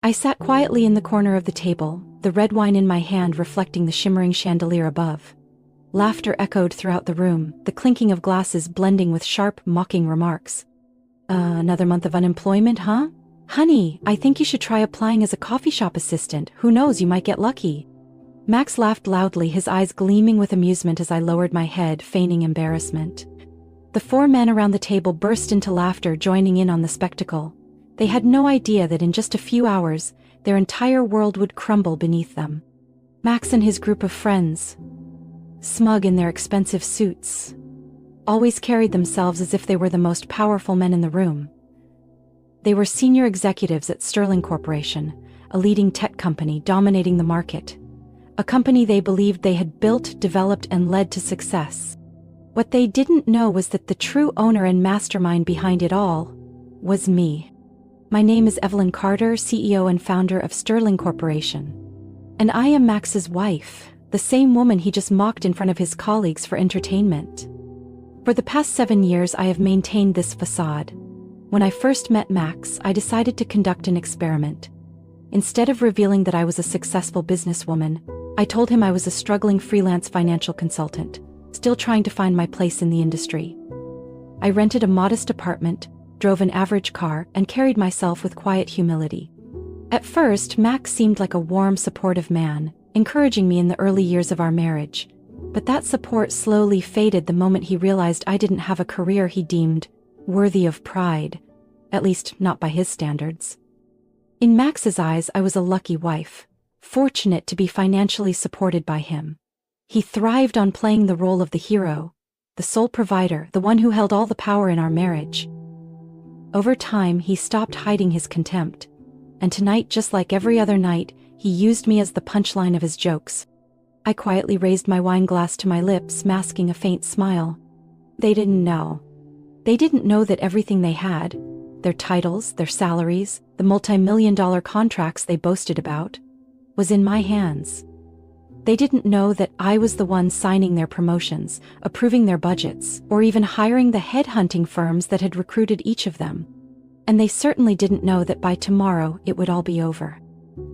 I sat quietly in the corner of the table, the red wine in my hand reflecting the shimmering chandelier above. Laughter echoed throughout the room, the clinking of glasses blending with sharp, mocking remarks. Another month of unemployment, huh? Honey, I think you should try applying as a coffee shop assistant. Who knows, you might get lucky. Max laughed loudly, his eyes gleaming with amusement as I lowered my head, feigning embarrassment. The four men around the table burst into laughter, joining in on the spectacle. They had no idea that in just a few hours, their entire world would crumble beneath them. Max and his group of friends, smug in their expensive suits, always carried themselves as if they were the most powerful men in the room. They were senior executives at Sterling Corporation, a leading tech company dominating the market. A company they believed they had built, developed, and led to success. What they didn't know was that the true owner and mastermind behind it all was me. My name is Evelyn Carter, CEO and founder of Sterling Corporation. And I am Max's wife, the same woman he just mocked in front of his colleagues for entertainment. For the past 7 years, I have maintained this facade. When I first met Max, I decided to conduct an experiment. Instead of revealing that I was a successful businesswoman, I told him I was a struggling freelance financial consultant, still trying to find my place in the industry. I rented a modest apartment, drove an average car, and carried myself with quiet humility. At first, Max seemed like a warm, supportive man, encouraging me in the early years of our marriage. But that support slowly faded the moment he realized I didn't have a career he deemed worthy of pride, at least not by his standards. In Max's eyes, I was a lucky wife, fortunate to be financially supported by him. He thrived on playing the role of the hero, the sole provider, the one who held all the power in our marriage. Over time, he stopped hiding his contempt, and tonight, just like every other night, he used me as the punchline of his jokes. I quietly raised my wine glass to my lips, masking a faint smile. They didn't know. They didn't know that everything they had, their titles, their salaries, the multi-million-dollar contracts they boasted about, was in my hands. They didn't know that I was the one signing their promotions, approving their budgets, or even hiring the headhunting firms that had recruited each of them. And they certainly didn't know that by tomorrow it would all be over.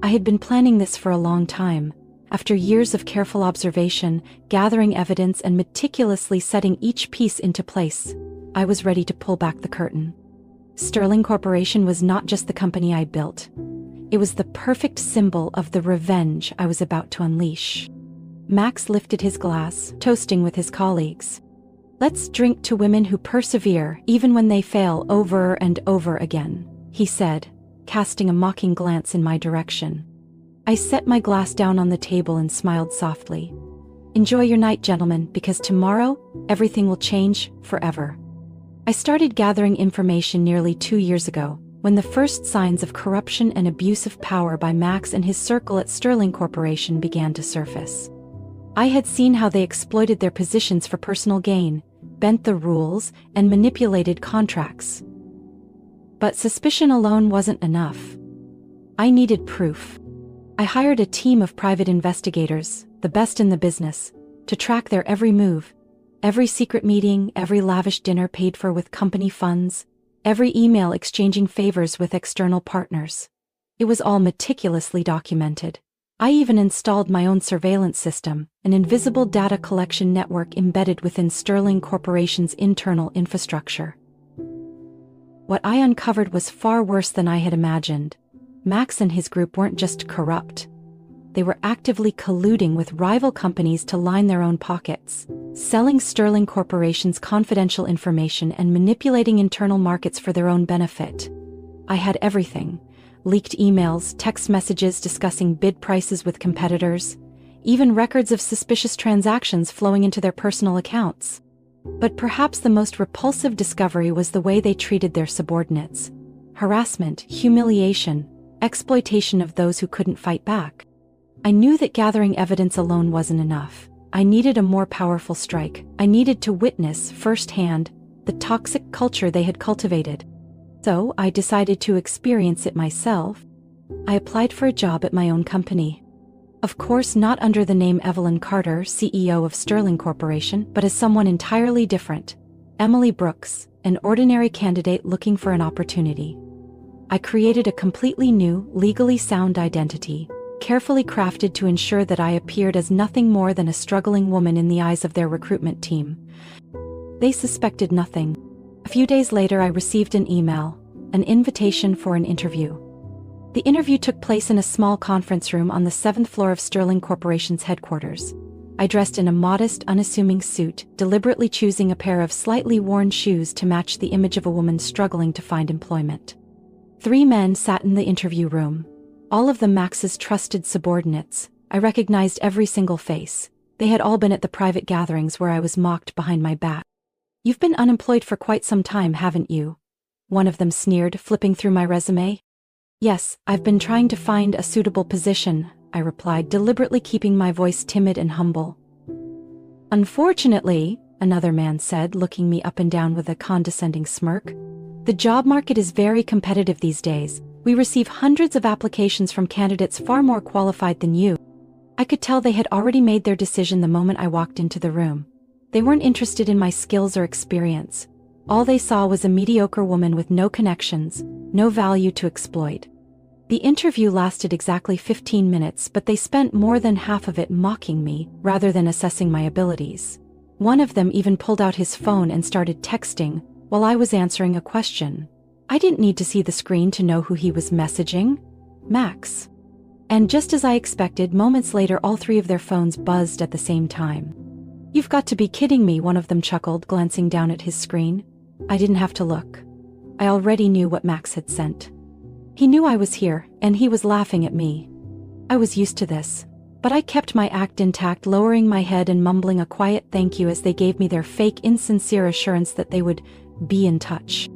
I had been planning this for a long time. After years of careful observation, gathering evidence, and meticulously setting each piece into place, I was ready to pull back the curtain. Sterling Corporation was not just the company I built. It was the perfect symbol of the revenge I was about to unleash. Max lifted his glass, toasting with his colleagues. "Let's drink to women who persevere even when they fail over and over again," he said, casting a mocking glance in my direction. I set my glass down on the table and smiled softly. "Enjoy your night, gentlemen, because tomorrow, everything will change forever." I started gathering information nearly 2 years ago, when the first signs of corruption and abuse of power by Max and his circle at Sterling Corporation began to surface. I had seen how they exploited their positions for personal gain, bent the rules, and manipulated contracts. But suspicion alone wasn't enough. I needed proof. I hired a team of private investigators, the best in the business, to track their every move, every secret meeting, every lavish dinner paid for with company funds, every email exchanging favors with external partners. It was all meticulously documented. I even installed my own surveillance system, an invisible data collection network embedded within Sterling Corporation's internal infrastructure. What I uncovered was far worse than I had imagined. Max and his group weren't just corrupt. They were actively colluding with rival companies to line their own pockets, selling Sterling Corporation's confidential information and manipulating internal markets for their own benefit. I had everything: leaked emails, text messages discussing bid prices with competitors, even records of suspicious transactions flowing into their personal accounts. But perhaps the most repulsive discovery was the way they treated their subordinates. Harassment, humiliation, exploitation of those who couldn't fight back. I knew that gathering evidence alone wasn't enough. I needed a more powerful strike. I needed to witness firsthand the toxic culture they had cultivated. So I decided to experience it myself. I applied for a job at my own company. Of course, not under the name Evelyn Carter, CEO of Sterling Corporation, but as someone entirely different. Emily Brooks, an ordinary candidate looking for an opportunity. I created a completely new, legally sound identity, carefully crafted to ensure that I appeared as nothing more than a struggling woman in the eyes of their recruitment team. They suspected nothing. A few days later, I received an email, an invitation for an interview. The interview took place in a small conference room on the 7th floor of Sterling Corporation's headquarters. I dressed in a modest, unassuming suit, deliberately choosing a pair of slightly worn shoes to match the image of a woman struggling to find employment. 3 men sat in the interview room. All of them Max's trusted subordinates. I recognized every single face. They had all been at the private gatherings where I was mocked behind my back. "You've been unemployed for quite some time, haven't you?" one of them sneered, flipping through my resume. "Yes, I've been trying to find a suitable position," I replied, deliberately keeping my voice timid and humble. "Unfortunately," another man said, looking me up and down with a condescending smirk, "the job market is very competitive these days. We receive hundreds of applications from candidates far more qualified than you." I could tell they had already made their decision the moment I walked into the room. They weren't interested in my skills or experience. All they saw was a mediocre woman with no connections, no value to exploit. The interview lasted exactly 15 minutes, but they spent more than half of it mocking me, rather than assessing my abilities. One of them even pulled out his phone and started texting, while I was answering a question. I didn't need to see the screen to know who he was messaging. Max. And just as I expected, moments later all 3 of their phones buzzed at the same time. "You've got to be kidding me," one of them chuckled, glancing down at his screen. I didn't have to look. I already knew what Max had sent. He knew I was here, and he was laughing at me. I was used to this, but I kept my act intact, lowering my head and mumbling a quiet thank you as they gave me their fake, insincere assurance that they would be in touch.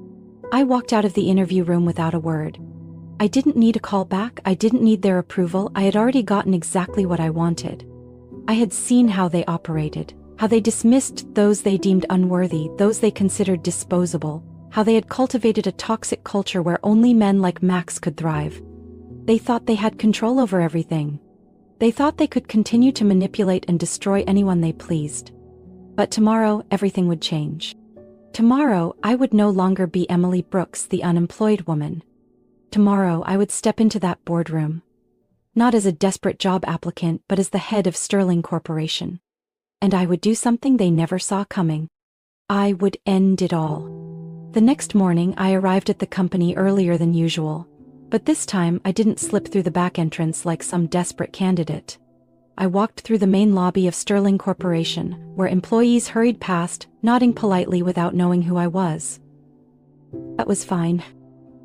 I walked out of the interview room without a word. I didn't need a call back, I didn't need their approval, I had already gotten exactly what I wanted. I had seen how they operated, how they dismissed those they deemed unworthy, those they considered disposable, how they had cultivated a toxic culture where only men like Max could thrive. They thought they had control over everything. They thought they could continue to manipulate and destroy anyone they pleased. But tomorrow, everything would change. Tomorrow, I would no longer be Emily Brooks, the unemployed woman. Tomorrow, I would step into that boardroom. Not as a desperate job applicant, but as the head of Sterling Corporation. And I would do something they never saw coming. I would end it all. The next morning, I arrived at the company earlier than usual. But this time, I didn't slip through the back entrance like some desperate candidate. I walked through the main lobby of Sterling Corporation, where employees hurried past, nodding politely without knowing who I was. That was fine.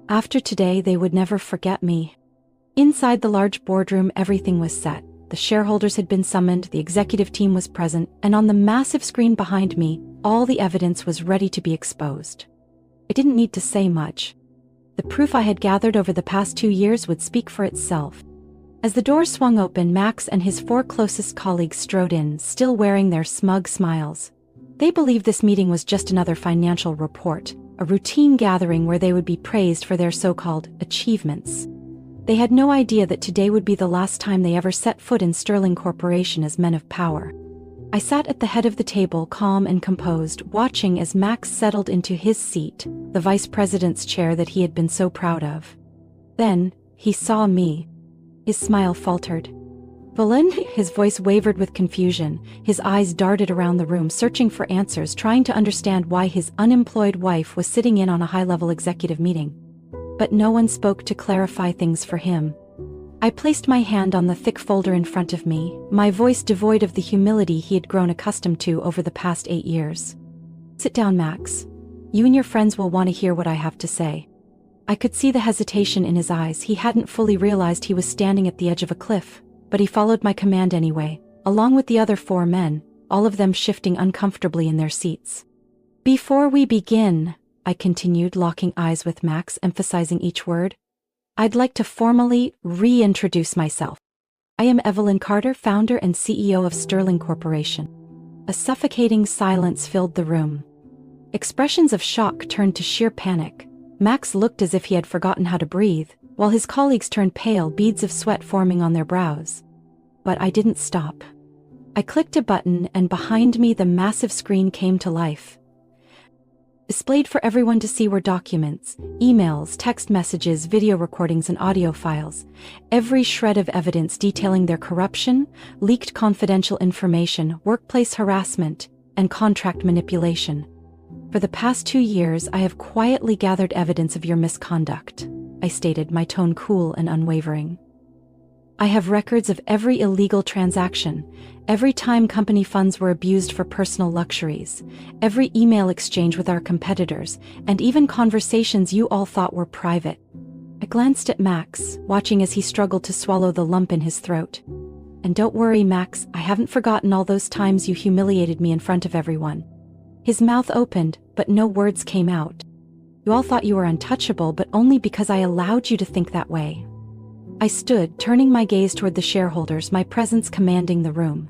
After today, they would never forget me. Inside the large boardroom, everything was set. The shareholders had been summoned, the executive team was present, and on the massive screen behind me, all the evidence was ready to be exposed. I didn't need to say much. The proof I had gathered over the past 2 years would speak for itself. As the door swung open, Max and his 4 closest colleagues strode in, still wearing their smug smiles. They believed this meeting was just another financial report, a routine gathering where they would be praised for their so-called achievements. They had no idea that today would be the last time they ever set foot in Sterling Corporation as men of power. I sat at the head of the table, calm and composed, watching as Max settled into his seat, the vice president's chair that he had been so proud of. Then, he saw me. His smile faltered. "Villain?" His voice wavered with confusion. His eyes darted around the room, searching for answers, trying to understand why his unemployed wife was sitting in on a high-level executive meeting. But no one spoke to clarify things for him. I placed my hand on the thick folder in front of me, my voice devoid of the humility he had grown accustomed to over the past 8 years. "Sit down, Max. You and your friends will want to hear what I have to say." I could see the hesitation in his eyes. He hadn't fully realized he was standing at the edge of a cliff, but he followed my command anyway, along with the other 4 men, all of them shifting uncomfortably in their seats. "Before we begin," I continued, locking eyes with Max, emphasizing each word, "I'd like to formally reintroduce myself. I am Evelyn Carter, founder and CEO of Sterling Corporation." A suffocating silence filled the room. Expressions of shock turned to sheer panic. Max looked as if he had forgotten how to breathe, while his colleagues turned pale, beads of sweat forming on their brows. But I didn't stop. I clicked a button, and behind me the massive screen came to life. Displayed for everyone to see were documents, emails, text messages, video recordings, and audio files. Every shred of evidence detailing their corruption, leaked confidential information, workplace harassment, and contract manipulation. For the past 2 years, I have quietly gathered evidence of your misconduct, I stated, my tone cool and unwavering. I have records of every illegal transaction, every time company funds were abused for personal luxuries, every email exchange with our competitors, and even conversations you all thought were private. I glanced at Max, watching as he struggled to swallow the lump in his throat. And don't worry, Max, I haven't forgotten all those times you humiliated me in front of everyone. His mouth opened, but no words came out. You all thought you were untouchable, but only because I allowed you to think that way. I stood, turning my gaze toward the shareholders, my presence commanding the room.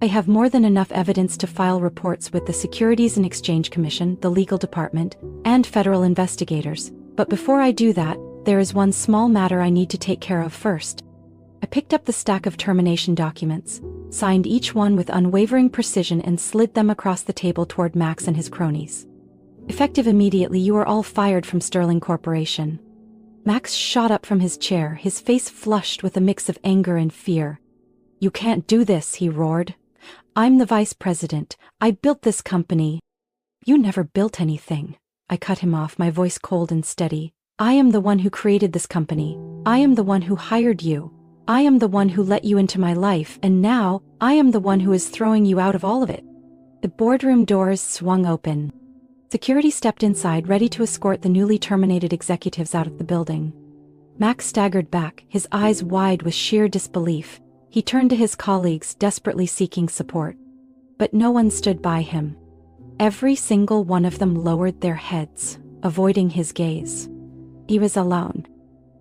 I have more than enough evidence to file reports with the Securities and Exchange Commission, the legal department, and federal investigators. But before I do that, there is one small matter I need to take care of first. I picked up the stack of termination documents, signed each one with unwavering precision, and slid them across the table toward Max and his cronies. Effective immediately, you are all fired from Sterling Corporation. Max shot up from his chair, his face flushed with a mix of anger and fear. You can't do this, he roared. I'm the vice president. I built this company. You never built anything. I cut him off, my voice cold and steady. I am the one who created this company. I am the one who hired you. I am the one who let you into my life, and now, I am the one who is throwing you out of all of it. The boardroom doors swung open. Security stepped inside, ready to escort the newly terminated executives out of the building. Max staggered back, his eyes wide with sheer disbelief. He turned to his colleagues, desperately seeking support. But no one stood by him. Every single one of them lowered their heads, avoiding his gaze. He was alone.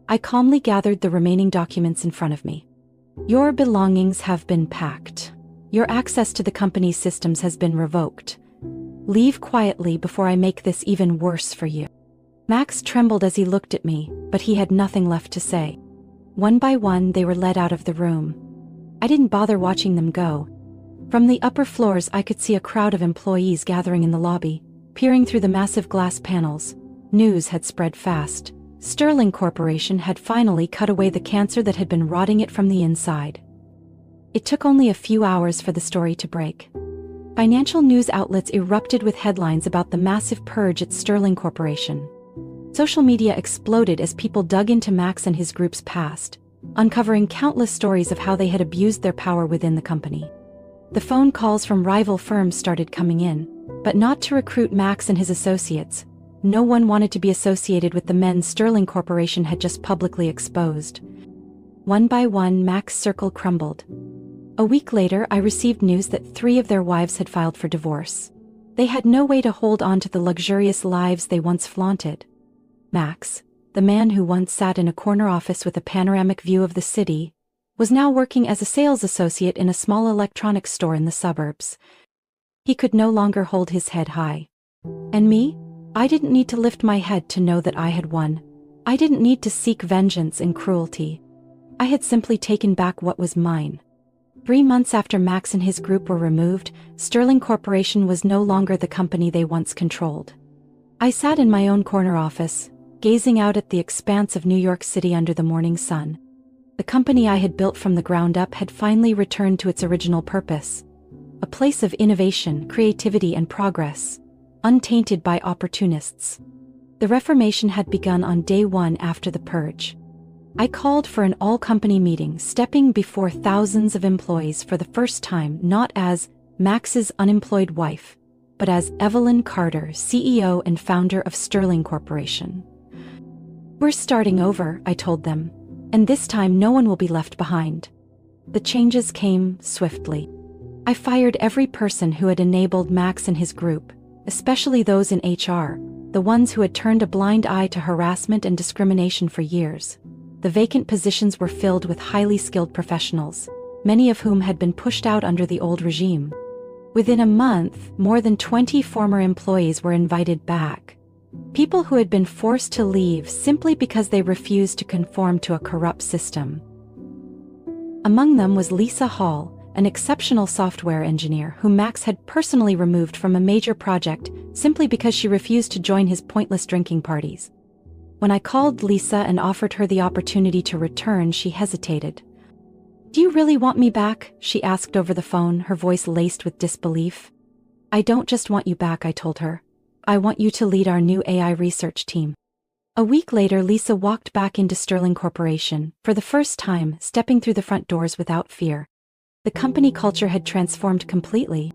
I calmly gathered the remaining documents in front of me. Your belongings have been packed. Your access to the company's systems has been revoked. Leave quietly before I make this even worse for you. Max trembled as he looked at me, but he had nothing left to say. One by one, they were led out of the room. I didn't bother watching them go. From the upper floors, I could see a crowd of employees gathering in the lobby, peering through the massive glass panels. News had spread fast. Sterling Corporation had finally cut away the cancer that had been rotting it from the inside. It took only a few hours for the story to break. Financial news outlets erupted with headlines about the massive purge at Sterling Corporation. Social media exploded as people dug into Max and his group's past, uncovering countless stories of how they had abused their power within the company. The phone calls from rival firms started coming in, but not to recruit Max and his associates. No one wanted to be associated with the men Sterling Corporation had just publicly exposed. One by one, Max's circle crumbled. A week later, I received news that 3 of their wives had filed for divorce. They had no way to hold on to the luxurious lives they once flaunted. Max, the man who once sat in a corner office with a panoramic view of the city, was now working as a sales associate in a small electronics store in the suburbs. He could no longer hold his head high. And me? I didn't need to lift my head to know that I had won. I didn't need to seek vengeance and cruelty. I had simply taken back what was mine. 3 months after Max and his group were removed, Sterling Corporation was no longer the company they once controlled. I sat in my own corner office, gazing out at the expanse of New York City under the morning sun. The company I had built from the ground up had finally returned to its original purpose, a place of innovation, creativity, and progress, untainted by opportunists. The reformation had begun on day 1 after the purge. I called for an all-company meeting, stepping before thousands of employees for the first time, not as Max's unemployed wife, but as Evelyn Carter, CEO and founder of Sterling Corporation. We're starting over, I told them, and this time no one will be left behind. The changes came swiftly. I fired every person who had enabled Max and his group, especially those in HR, the ones who had turned a blind eye to harassment and discrimination for years. The vacant positions were filled with highly skilled professionals, many of whom had been pushed out under the old regime. Within a month, more than 20 former employees were invited back. People who had been forced to leave simply because they refused to conform to a corrupt system. Among them was Lisa Hall, an exceptional software engineer whom Max had personally removed from a major project simply because she refused to join his pointless drinking parties. When I called Lisa and offered her the opportunity to return, she hesitated. "Do you really want me back?" she asked over the phone, her voice laced with disbelief. "I don't just want you back," I told her. "I want you to lead our new AI research team." A week later, Lisa walked back into Sterling Corporation, for the first time stepping through the front doors without fear. The company culture had transformed completely.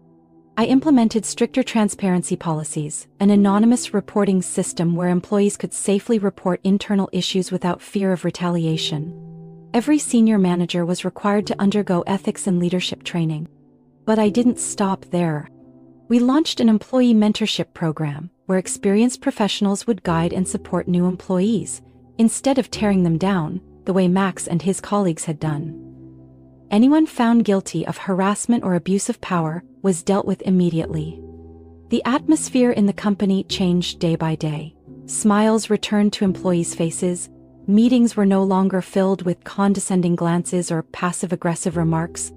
I implemented stricter transparency policies, an anonymous reporting system where employees could safely report internal issues without fear of retaliation. Every senior manager was required to undergo ethics and leadership training. But I didn't stop there. We launched an employee mentorship program, where experienced professionals would guide and support new employees, instead of tearing them down, the way Max and his colleagues had done. Anyone found guilty of harassment or abuse of power was dealt with immediately. The atmosphere in the company changed day by day. Smiles returned to employees' faces. Meetings were no longer filled with condescending glances or passive-aggressive remarks.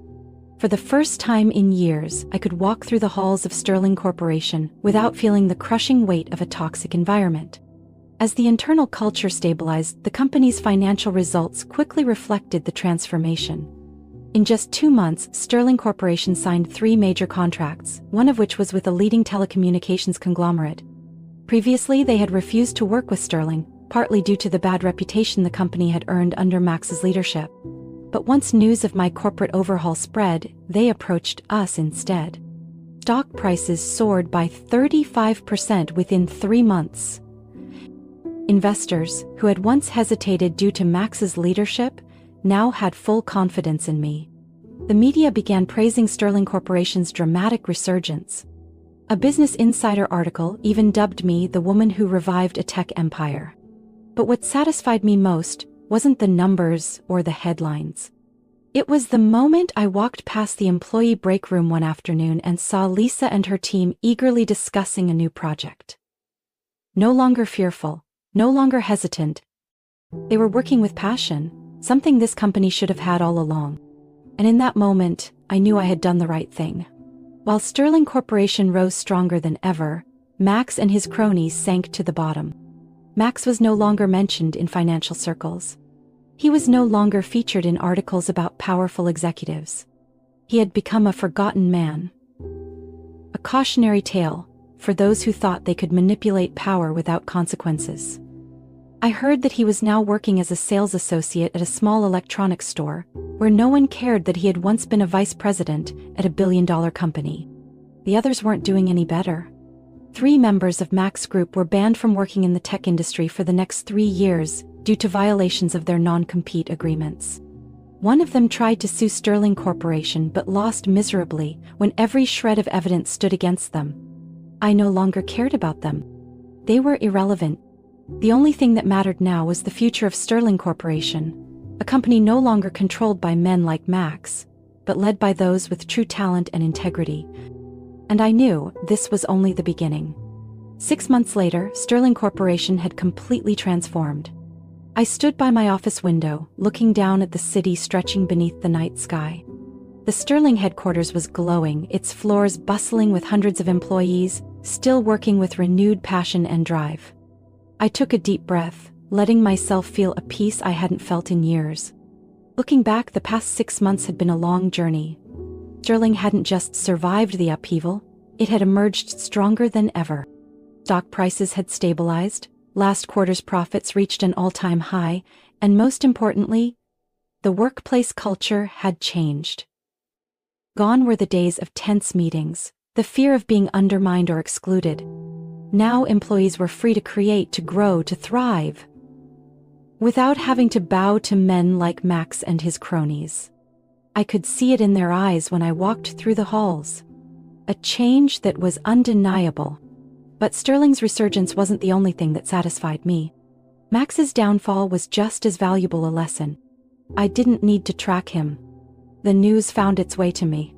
For the first time in years, I could walk through the halls of Sterling Corporation without feeling the crushing weight of a toxic environment. As the internal culture stabilized, the company's financial results quickly reflected the transformation. In just 2 months, Sterling Corporation signed 3 major contracts, one of which was with a leading telecommunications conglomerate. Previously, they had refused to work with Sterling, partly due to the bad reputation the company had earned under Max's leadership. But once news of my corporate overhaul spread, they approached us instead. Stock prices soared by 35% within 3 months. Investors, who had once hesitated due to Max's leadership, now had full confidence in me. The media began praising Sterling Corporation's dramatic resurgence. A Business Insider article even dubbed me the woman who revived a tech empire. But what satisfied me most wasn't the numbers or the headlines. It was the moment I walked past the employee break room one afternoon and saw Lisa and her team eagerly discussing a new project. No longer fearful, no longer hesitant. They were working with passion, something this company should have had all along. And in that moment, I knew I had done the right thing. While Sterling Corporation rose stronger than ever, Max and his cronies sank to the bottom. Max was no longer mentioned in financial circles. He was no longer featured in articles about powerful executives. He had become a forgotten man. A cautionary tale for those who thought they could manipulate power without consequences. I heard that he was now working as a sales associate at a small electronics store, where no one cared that he had once been a vice president at a billion-dollar company. The others weren't doing any better. 3 members of Max Group were banned from working in the tech industry for the next 3 years due to violations of their non-compete agreements. One of them tried to sue Sterling Corporation but lost miserably when every shred of evidence stood against them. I no longer cared about them. They were irrelevant. The only thing that mattered now was the future of Sterling Corporation, a company no longer controlled by men like Max, but led by those with true talent and integrity. And I knew this was only the beginning. 6 months later, Sterling Corporation had completely transformed. I stood by my office window, looking down at the city stretching beneath the night sky. The Sterling headquarters was glowing, its floors bustling with hundreds of employees, still working with renewed passion and drive. I took a deep breath, letting myself feel a peace I hadn't felt in years. Looking back, the past 6 months had been a long journey. Sterling hadn't just survived the upheaval, it had emerged stronger than ever. Stock prices had stabilized, last quarter's profits reached an all-time high, and most importantly, the workplace culture had changed. Gone were the days of tense meetings, the fear of being undermined or excluded. Now employees were free to create, to grow, to thrive, without having to bow to men like Max and his cronies. I could see it in their eyes when I walked through the halls. A change that was undeniable. But Sterling's resurgence wasn't the only thing that satisfied me. Max's downfall was just as valuable a lesson. I didn't need to track him. The news found its way to me.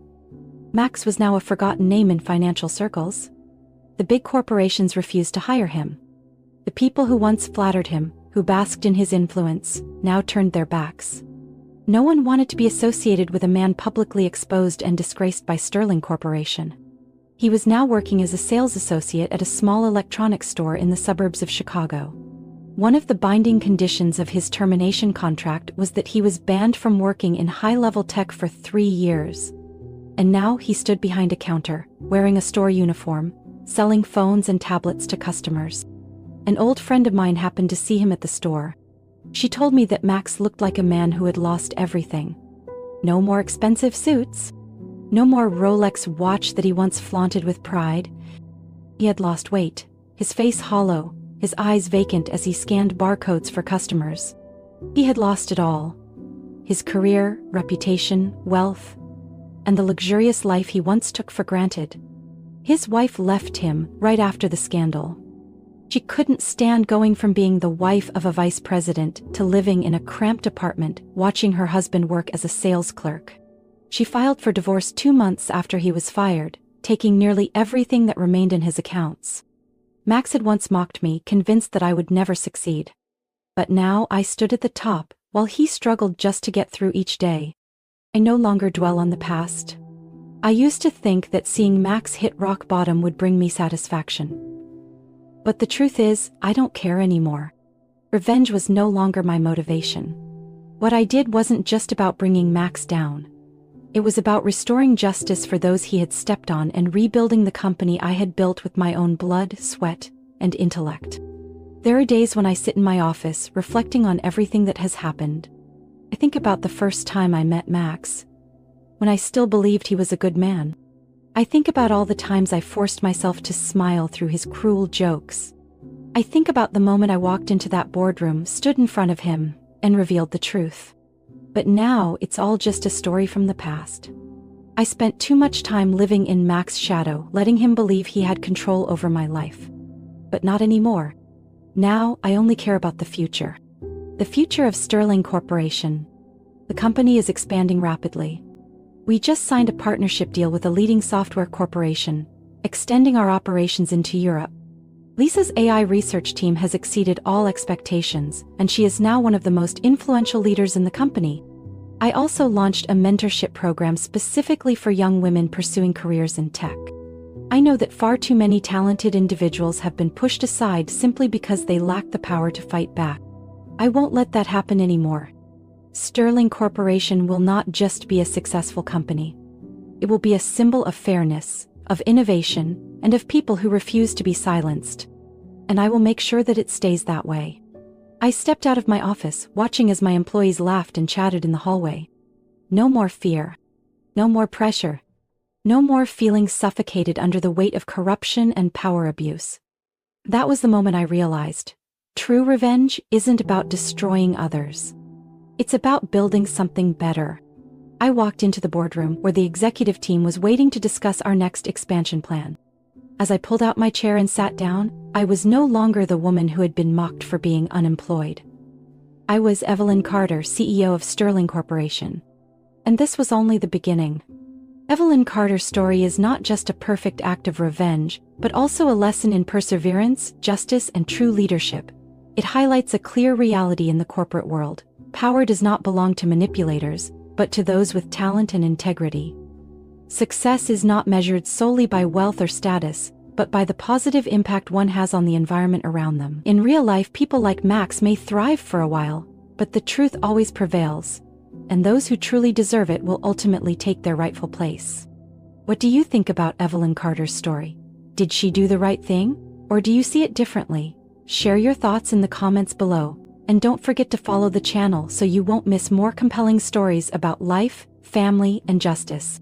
Max was now a forgotten name in financial circles. The big corporations refused to hire him. The people who once flattered him, who basked in his influence, now turned their backs. No one wanted to be associated with a man publicly exposed and disgraced by Sterling Corporation. He was now working as a sales associate at a small electronics store in the suburbs of Chicago. One of the binding conditions of his termination contract was that he was banned from working in high-level tech for 3 years. And now he stood behind a counter, wearing a store uniform, selling phones and tablets to customers. An old friend of mine happened to see him at the store. She told me that Max looked like a man who had lost everything. No more expensive suits. No more Rolex watch that he once flaunted with pride. He had lost weight, his face hollow, his eyes vacant as he scanned barcodes for customers. He had lost it all. His career, reputation, wealth, and the luxurious life he once took for granted. His wife left him right after the scandal. She couldn't stand going from being the wife of a vice president to living in a cramped apartment, watching her husband work as a sales clerk. She filed for divorce 2 months after he was fired, taking nearly everything that remained in his accounts. Max had once mocked me, convinced that I would never succeed. But now I stood at the top, while he struggled just to get through each day. I no longer dwell on the past. I used to think that seeing Max hit rock bottom would bring me satisfaction. But the truth is, I don't care anymore. Revenge was no longer my motivation. What I did wasn't just about bringing Max down. It was about restoring justice for those he had stepped on and rebuilding the company I had built with my own blood, sweat, and intellect. There are days when I sit in my office, reflecting on everything that has happened. I think about the first time I met Max, when I still believed he was a good man. I think about all the times I forced myself to smile through his cruel jokes. I think about the moment I walked into that boardroom, stood in front of him, and revealed the truth. But now it's all just a story from the past. I spent too much time living in Max's shadow, letting him believe he had control over my life. But not anymore. Now I only care about the future. The future of Sterling Corporation. The company is expanding rapidly. We just signed a partnership deal with a leading software corporation, extending our operations into Europe. Lisa's AI research team has exceeded all expectations, and she is now one of the most influential leaders in the company. I also launched a mentorship program specifically for young women pursuing careers in tech. I know that far too many talented individuals have been pushed aside simply because they lack the power to fight back. I won't let that happen anymore. Sterling Corporation will not just be a successful company. It will be a symbol of fairness, of innovation, and of people who refuse to be silenced. And I will make sure that it stays that way. I stepped out of my office, watching as my employees laughed and chatted in the hallway. No more fear. No more pressure. No more feeling suffocated under the weight of corruption and power abuse. That was the moment I realized. True revenge isn't about destroying others. It's about building something better. I walked into the boardroom where the executive team was waiting to discuss our next expansion plan. As I pulled out my chair and sat down, I was no longer the woman who had been mocked for being unemployed. I was Evelyn Carter, CEO of Sterling Corporation. And this was only the beginning. Evelyn Carter's story is not just a perfect act of revenge, but also a lesson in perseverance, justice, and true leadership. It highlights a clear reality in the corporate world. Power does not belong to manipulators, but to those with talent and integrity. Success is not measured solely by wealth or status, but by the positive impact one has on the environment around them. In real life, people like Max may thrive for a while, but the truth always prevails, and those who truly deserve it will ultimately take their rightful place. What do you think about Evelyn Carter's story? Did she do the right thing, or do you see it differently? Share your thoughts in the comments below, and don't forget to follow the channel so you won't miss more compelling stories about life, family, and justice.